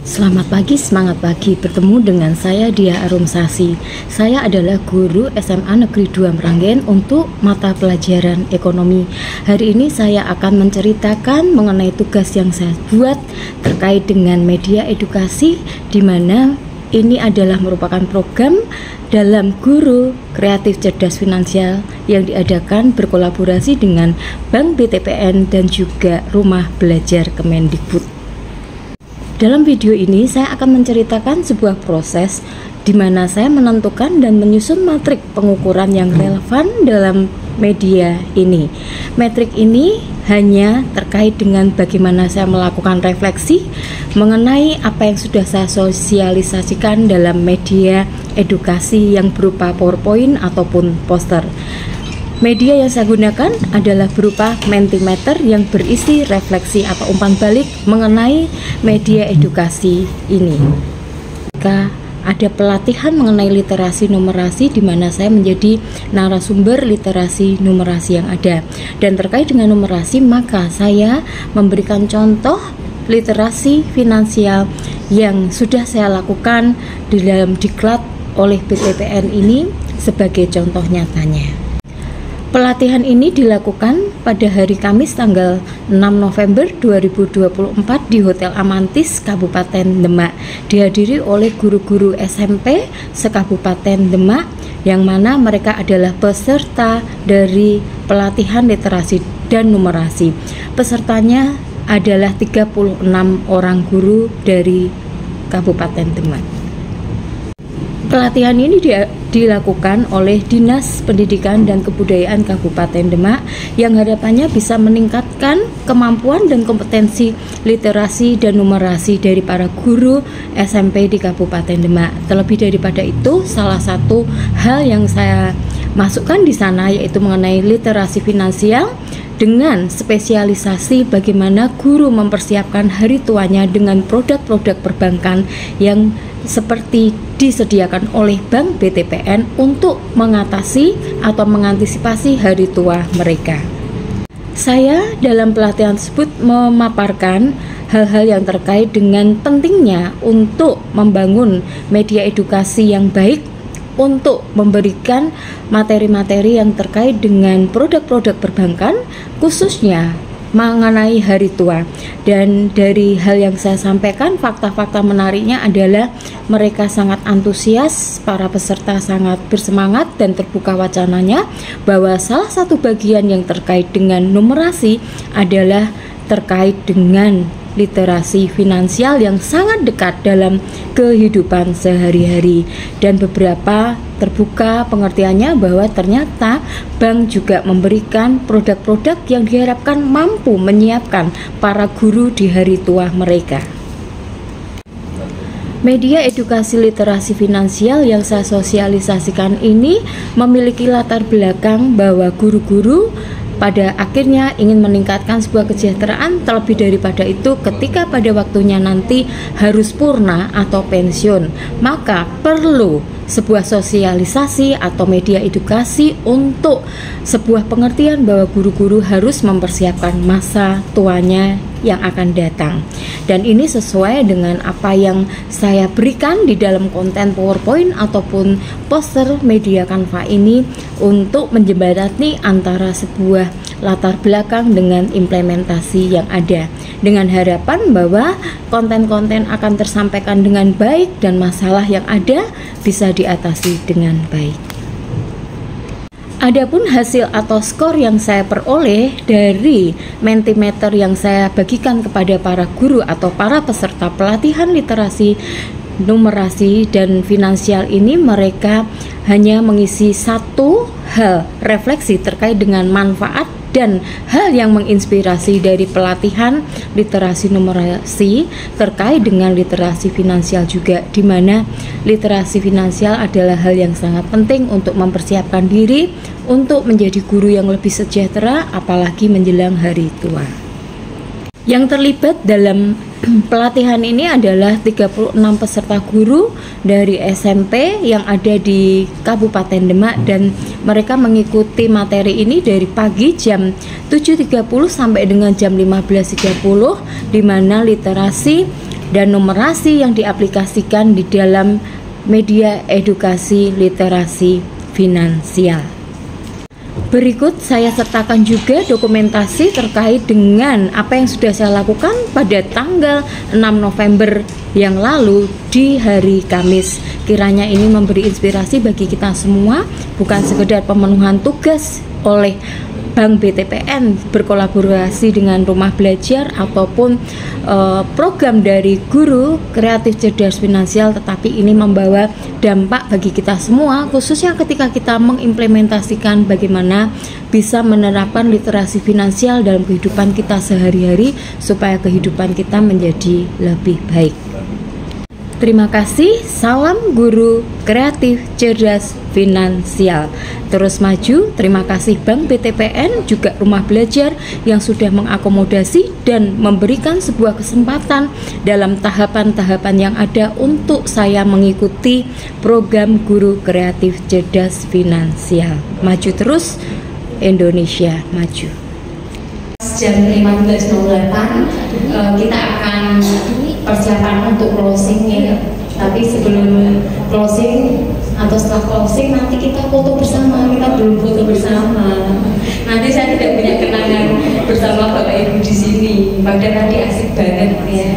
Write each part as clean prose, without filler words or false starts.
Selamat pagi, semangat pagi. Bertemu dengan saya Dia Arumsasi. Saya adalah guru SMA Negeri 2 Meranggen untuk mata pelajaran ekonomi. Hari ini saya akan menceritakan mengenai tugas yang saya buat terkait dengan media edukasi, di mana ini adalah merupakan program dalam Guru Kreatif Cerdas Finansial yang diadakan berkolaborasi dengan Bank BTPN dan juga Rumah Belajar Kemendikbud. Dalam video ini saya akan menceritakan sebuah proses di mana saya menentukan dan menyusun metrik pengukuran yang relevan dalam media ini. Metrik ini hanya terkait dengan bagaimana saya melakukan refleksi mengenai apa yang sudah saya sosialisasikan dalam media edukasi yang berupa PowerPoint ataupun poster. Media yang saya gunakan adalah berupa Mentimeter yang berisi refleksi atau umpan balik mengenai media edukasi ini. Jika ada pelatihan mengenai literasi numerasi di mana saya menjadi narasumber literasi numerasi yang ada. Dan terkait dengan numerasi, maka saya memberikan contoh literasi finansial yang sudah saya lakukan di dalam diklat oleh BTPN ini sebagai contoh nyatanya. Pelatihan ini dilakukan pada hari Kamis tanggal 6 November 2024 di Hotel Amantis, Kabupaten Demak. Dihadiri oleh guru-guru SMP se-Kabupaten Demak, yang mana mereka adalah peserta dari pelatihan literasi dan numerasi. Pesertanya adalah 36 orang guru dari Kabupaten Demak. Pelatihan ini dilakukan oleh Dinas Pendidikan dan Kebudayaan Kabupaten Demak yang harapannya bisa meningkatkan kemampuan dan kompetensi literasi dan numerasi dari para guru SMP di Kabupaten Demak. Terlebih daripada itu, salah satu hal yang saya masukkan di sana yaitu mengenai literasi finansial dengan spesialisasi bagaimana guru mempersiapkan hari tuanya dengan produk-produk perbankan yang seperti disediakan oleh Bank BTPN untuk mengatasi atau mengantisipasi hari tua mereka. Saya dalam pelatihan tersebut memaparkan hal-hal yang terkait dengan pentingnya untuk membangun media edukasi yang baik, untuk memberikan materi-materi yang terkait dengan produk-produk perbankan, khususnya mengenai hari tua. Dan dari hal yang saya sampaikan, fakta-fakta menariknya adalah mereka sangat antusias, para peserta sangat bersemangat dan terbuka wacananya bahwa salah satu bagian yang terkait dengan numerasi adalah terkait dengan literasi finansial yang sangat dekat dalam kehidupan sehari-hari, dan beberapa terbuka pengertiannya bahwa ternyata bank juga memberikan produk-produk yang diharapkan mampu menyiapkan para guru di hari tua mereka. Media edukasi literasi finansial yang saya sosialisasikan ini memiliki latar belakang bahwa guru-guru pada akhirnya ingin meningkatkan sebuah kesejahteraan. Terlebih daripada itu, ketika pada waktunya nanti harus purna atau pensiun, maka perlu sebuah sosialisasi atau media edukasi untuk sebuah pengertian bahwa guru-guru harus mempersiapkan masa tuanya yang akan datang. Dan ini sesuai dengan apa yang saya berikan di dalam konten PowerPoint ataupun poster media Canva ini untuk menjembatani antara sebuah latar belakang dengan implementasi yang ada, dengan harapan bahwa konten-konten akan tersampaikan dengan baik dan masalah yang ada bisa diatasi dengan baik. Adapun hasil atau skor yang saya peroleh dari Mentimeter yang saya bagikan kepada para guru atau para peserta pelatihan literasi numerasi dan finansial ini, mereka hanya mengisi satu hal refleksi terkait dengan manfaat dan hal yang menginspirasi dari pelatihan literasi numerasi terkait dengan literasi finansial juga, di mana literasi finansial adalah hal yang sangat penting untuk mempersiapkan diri untuk menjadi guru yang lebih sejahtera, apalagi menjelang hari tua. Yang terlibat dalam pelatihan ini adalah 36 peserta guru dari SMP yang ada di Kabupaten Demak, dan mereka mengikuti materi ini dari pagi jam 7.30 sampai dengan jam 15.30, di mana literasi dan numerasi yang diaplikasikan di dalam media edukasi literasi finansial. Berikut saya sertakan juga dokumentasi terkait dengan apa yang sudah saya lakukan pada tanggal 6 November yang lalu di hari Kamis. Kiranya ini memberi inspirasi bagi kita semua, bukan sekedar pemenuhan tugas oleh Bank BTPN berkolaborasi dengan Rumah Belajar ataupun program dari Guru Kreatif Cerdas Finansial, tetapi ini membawa dampak bagi kita semua, khususnya ketika kita mengimplementasikan bagaimana bisa menerapkan literasi finansial dalam kehidupan kita sehari-hari supaya kehidupan kita menjadi lebih baik. Terima kasih, salam Guru Kreatif Cerdas Finansial. Terus maju, terima kasih Bank BTPN, juga Rumah Belajar yang sudah mengakomodasi dan memberikan sebuah kesempatan dalam tahapan-tahapan yang ada untuk saya mengikuti program Guru Kreatif Cerdas Finansial. Maju terus, Indonesia maju. Jam 15.08 kita akan persiapan untuk closing ya. Tapi sebelum closing atau setelah closing nanti kita foto bersama. Kita belum foto bersama. Nanti saya tidak punya kenangan bersama Bapak Ibu di sini. Padahal tadi asik banget ya.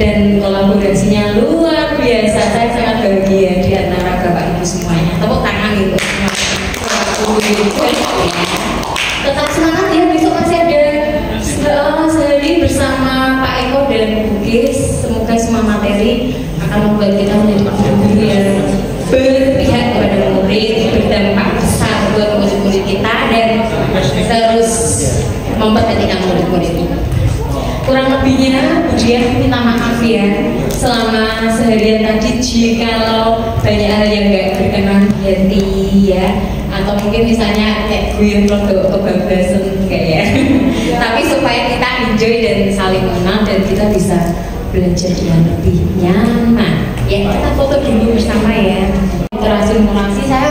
Dan kolaborasinya luar biasa. Saya sangat bahagia di antara Bapak Ibu semuanya. Tepuk tangan itu. Tetap semangat ya, besok masih ada sehari bersama Pak Eko dan Bugis. Semoga semua materi akan membuat kita menjadi guru yang berpihak kepada murid, berdampak besar buat murid-murid kita dan terus memperhatikan murid-murid. Kurang lebihnya Budiah minta maaf ya selama seharian tadi jikalau banyak hal yang gak berkenan di hati ya, atau mungkin misalnya kayak gue produk kebablasan kayak ya. Tapi supaya kita enjoy dan saling mengenal dan kita bisa belajar dengan lebih nyaman ya. Kita foto dulu bersama ya. Literasi saya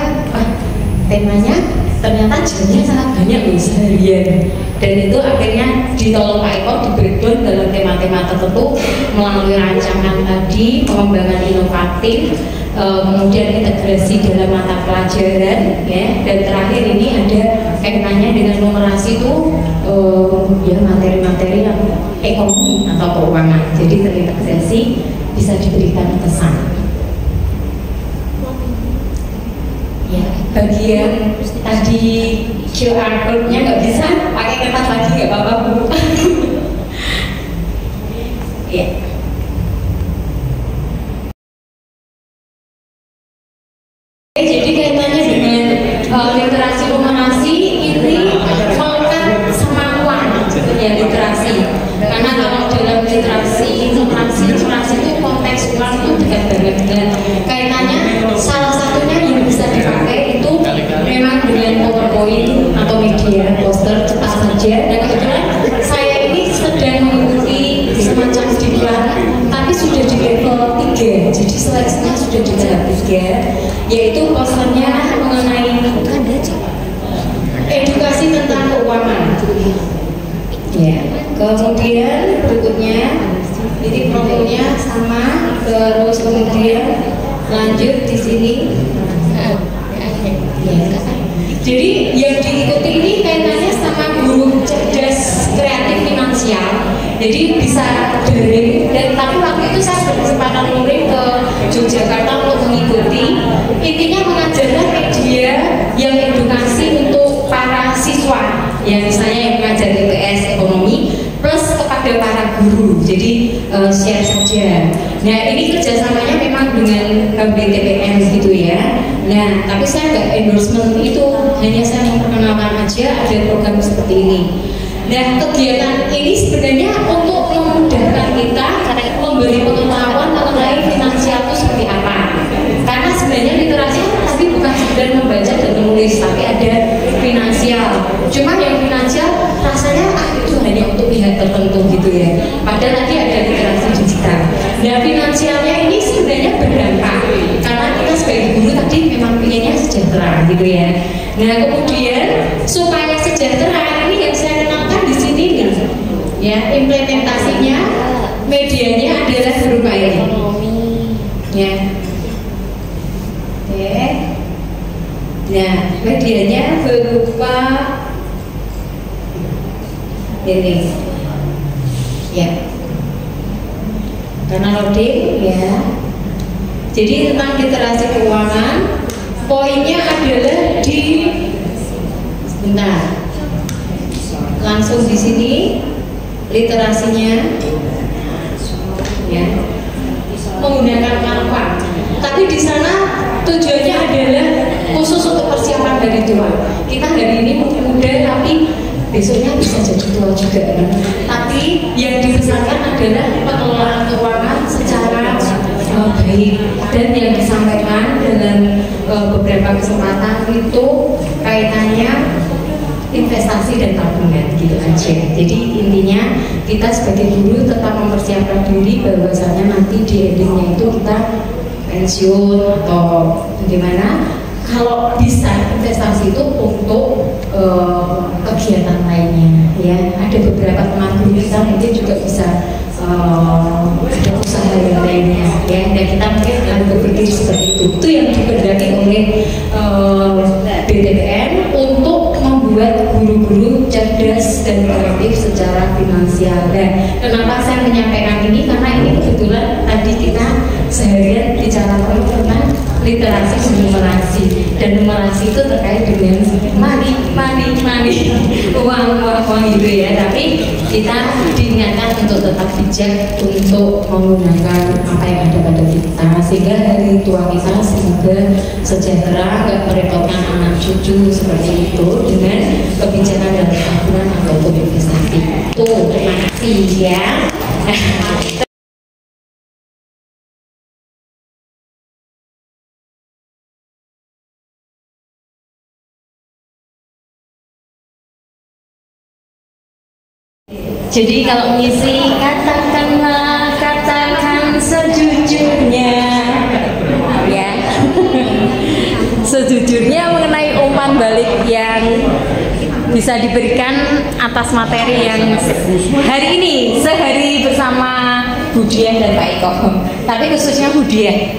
temanya ternyata jamnya sangat banyak loh seharian, dan itu akhirnya ditolong Pak Eko di breakdown dalam tema-tema tertentu melalui rancangan tadi, pengembangan inovatif, kemudian integrasi dalam mata pelajaran ya, dan terakhir ini ada kaitannya dengan numerasi itu ya materi-materi yang ekonomi atau keuangan, jadi terintegrasi bisa diberikan pesan. Ya, bagian tadi QR code-nya nggak bisa pakai kertas lagi, nggak apa-apa Bu. Ya. Jadi kaitannya dengan literasi numerasi ini melekat sama uang ya, literasi. Karena kalau dalam literasi numerasi itu konteks uang itu dekat banget, dan kaitannya salah satunya yang bisa dipakai itu memang dengan PowerPoint atau media poster cetak saja. Dan kebetulan saya ini sedang mengikuti semacam diklat, tapi sudah di level 3, jadi seleksinya sudah di tahap 3, yaitu posternya mengenai edukasi tentang keuangan ya. Kemudian berikutnya ini promonya sama, terus kemudian lanjut di sini ya. Jadi yang diikuti ini kaitannya sama Guru Cerdas Kreatif Finansial, jadi bisa daring, dan tapi waktu itu saya berkesempatan murid ke Yogyakarta untuk mengikuti. Intinya mengajarkan media yang edukasi untuk para siswa ya, misalnya yang mengajar IPS ekonomi plus kepada para guru, jadi share saja. Nah ini kerjasamanya memang dengan BTPN gitu ya. Nah tapi saya nggak endorsement itu, hanya saya memperkenalkan aja ada program seperti ini. Nah kegiatan ini sebenarnya untuk memudahkan kita memberi pengetahuan mengenai finansial itu seperti apa. Karena sebenarnya literasi tapi bukan sekedar membaca dan menulis, tapi ada finansial. Cuma yang finansial rasanya itu hanya untuk pihak tertentu gitu ya. Padahal nanti ada literasi digital. Nah finansialnya ini sebenarnya berdampak karena kita sebagai guru tadi memang pengennya sejahtera gitu ya. Nah kemudian supaya sejahtera ini yang saya kenalkan di sini nih ya, implementasinya medianya adalah berupa ini. Ya. Oke. Nah, medianya berupa ini. Ya. Karena loading ya. Jadi tentang literasi keuangan, poinnya adalah di sebentar. Langsung di sini literasinya ya. Menggunakan Canva. Tapi di sana tujuannya adalah khusus untuk persiapan dari tua. Kita hari ini mungkin muda tapi besoknya bisa jadi tua juga kan? Tapi yang dipesankan adalah pengelolaan keuangan secara baik, dan yang disampaikan dalam beberapa kesempatan itu kaitannya investasi dan tabungan gitu aja. Jadi intinya kita sebagai guru tetap mempersiapkan diri bahwasanya nanti di endingnya itu kita pensiun atau bagaimana. Kalau bisa investasi itu untuk kegiatan lainnya ya. Ada beberapa teman guru kita mungkin juga bisa ada usaha yang lainnya ya, dan kita mungkin akan berpikir seperti itu yang diperdaki oleh BTPN untuk membuat guru-guru cerdas dan kreatif secara finansial. Dan kenapa saya menyampaikan ini, karena ini kebetulan tadi kita seharian bicara tentang literasi dan numerasi, dan numerasi itu terkait dengan money uang gitu ya. Tapi kita diingatkan untuk tetap bijak untuk menggunakan apa yang ada pada kita, sehingga hari tua kita semoga sejahtera, nggak merepotkan anak cucu seperti itu dengan kebijakan dalam tabungan ataupun investasi. Tuh, terima kasih ya. Jadi kalau ngisi katakan sejujurnya ya. Sejujurnya mengenai umpan balik yang bisa diberikan atas materi yang hari ini sehari bersama Bu Dian dan Pak Eko, tapi khususnya Bu Dian.